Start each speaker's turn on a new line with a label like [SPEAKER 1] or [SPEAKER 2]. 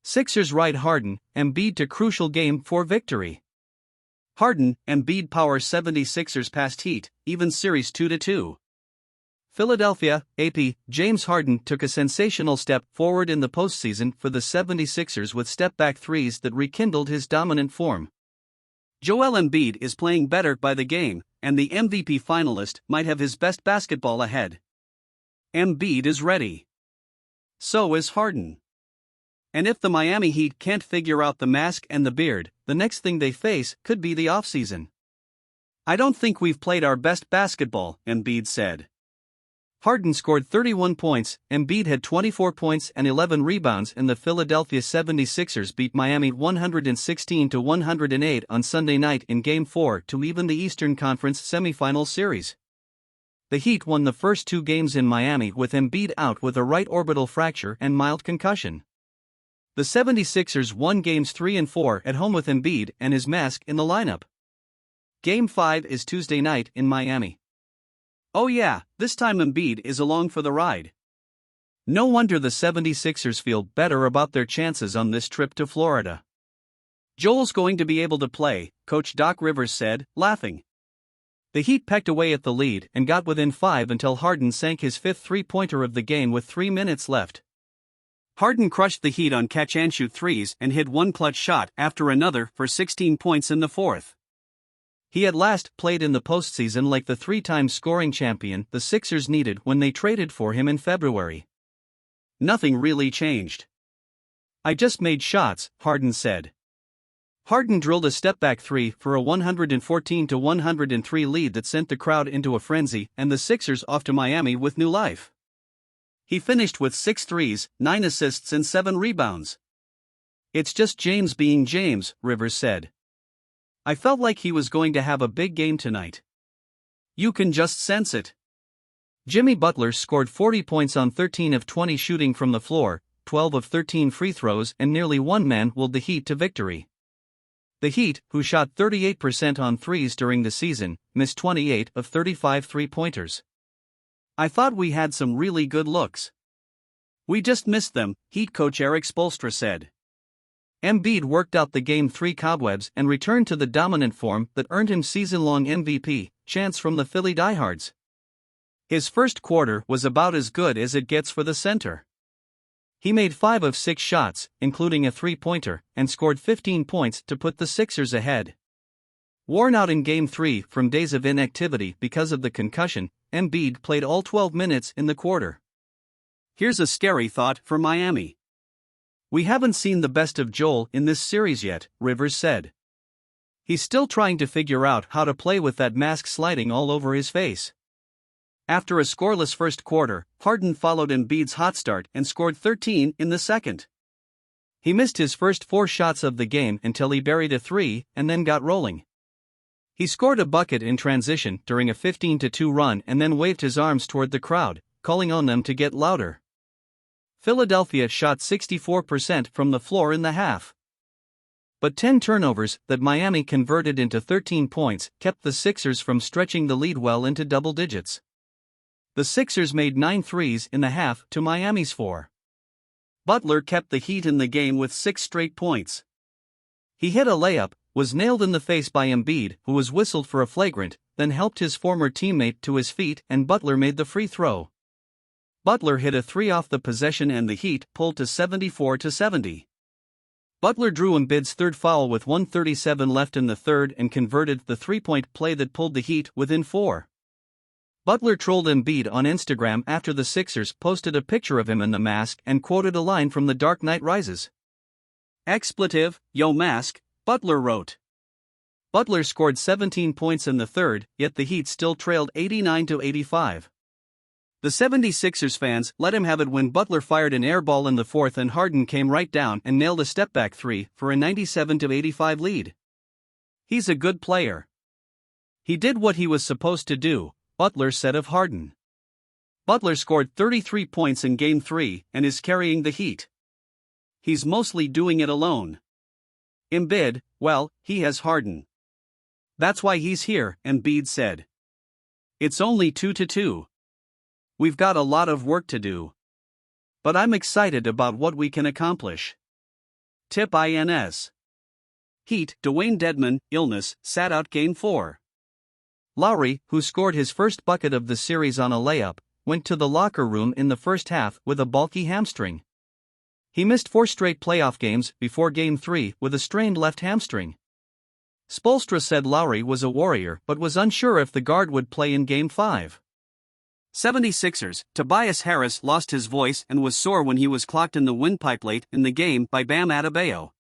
[SPEAKER 1] Sixers ride Harden, Embiid to crucial game for victory. Harden, Embiid power 76ers past Heat, even series 2-2. Philadelphia, AP, James Harden took a sensational step forward in the postseason for the 76ers with step-back threes that rekindled his dominant form. Joel Embiid is playing better by the game, and the MVP finalist might have his best basketball ahead. Embiid is ready. So is Harden. And if the Miami Heat can't figure out the mask and the beard, the next thing they face could be the offseason. "I don't think we've played our best basketball," Embiid said. Harden scored 31 points, Embiid had 24 points and 11 rebounds, and the Philadelphia 76ers beat Miami 116-108 on Sunday night in Game 4 to even the Eastern Conference semifinal series. The Heat won the first two games in Miami with Embiid out with a right orbital fracture and mild concussion. The 76ers won Games 3 and 4 at home with Embiid and his mask in the lineup. Game 5 is Tuesday night in Miami. Oh yeah, this time Embiid is along for the ride. No wonder the 76ers feel better about their chances on this trip to Florida. "Joel's going to be able to play," Coach Doc Rivers said, laughing. The Heat pecked away at the lead and got within 5 until Harden sank his fifth three-pointer of the game with 3 minutes left. Harden crushed the Heat on catch-and-shoot threes and hit one clutch shot after another for 16 points in the fourth. He at last played in the postseason like the three-time scoring champion the Sixers needed when they traded for him in February. Nothing really changed. "I just made shots," Harden said. Harden drilled a step-back three for a 114-103 lead that sent the crowd into a frenzy and the Sixers off to Miami with new life. He finished with 6 threes, 9 assists and 7 rebounds. "It's just James being James," Rivers said. "I felt like he was going to have a big game tonight. You can just sense it." Jimmy Butler scored 40 points on 13 of 20 shooting from the floor, 12 of 13 free throws, and nearly one-man willed the Heat to victory. The Heat, who shot 38% on threes during the season, missed 28 of 35 three-pointers. "I thought we had some really good looks. We just missed them," Heat coach Erik Spoelstra said. Embiid worked out the Game 3 cobwebs and returned to the dominant form that earned him season-long MVP chants from the Philly diehards. His first quarter was about as good as it gets for the center. He made 5 of 6 shots, including a three-pointer, and scored 15 points to put the Sixers ahead. Worn out in Game 3 from days of inactivity because of the concussion, Embiid played all 12 minutes in the quarter. "Here's a scary thought for Miami. We haven't seen the best of Joel in this series yet," Rivers said. "He's still trying to figure out how to play with that mask sliding all over his face." After a scoreless first quarter, Harden followed Embiid's hot start and scored 13 in the second. He missed his first 4 shots of the game until he buried a 3 and then got rolling. He scored a bucket in transition during a 15-2 run and then waved his arms toward the crowd, calling on them to get louder. Philadelphia shot 64% from the floor in the half. But 10 turnovers that Miami converted into 13 points kept the Sixers from stretching the lead well into double digits. The Sixers made 9 threes in the half to Miami's 4. Butler kept the Heat in the game with 6 straight points. He hit a layup, was nailed in the face by Embiid, who was whistled for a flagrant, then helped his former teammate to his feet and Butler made the free throw. Butler hit a 3 off the possession and the Heat pulled to 74-70. Butler drew Embiid's third foul with 1:37 left in the third and converted the three-point play that pulled the Heat within 4. Butler trolled Embiid on Instagram after the Sixers posted a picture of him in the mask and quoted a line from The Dark Knight Rises. "Expletive, yo mask," Butler wrote. Butler scored 17 points in the third, yet the Heat still trailed 89-85. The 76ers fans let him have it when Butler fired an air ball in the fourth and Harden came right down and nailed a step-back 3 for a 97-85 lead. "He's a good player. He did what he was supposed to do," Butler said of Harden. Butler scored 33 points in Game 3 and is carrying the Heat. He's mostly doing it alone. Embiid, well, he has Harden. "That's why he's here," Embiid said. "It's only 2-2. We've got a lot of work to do. But I'm excited about what we can accomplish."
[SPEAKER 2] Tip INS. Heat, Dwayne Dedmon, illness, sat out Game 4.
[SPEAKER 1] Lowry, who scored his first bucket of the series on a layup, went to the locker room in the first half with a bulky hamstring. He missed 4 straight playoff games before Game 3 with a strained left hamstring. Spoelstra said Lowry was a warrior but was unsure if the guard would play in Game 5.
[SPEAKER 2] 76ers, Tobias Harris lost his voice and was sore when he was clocked in the windpipe late in the game by Bam Adebayo.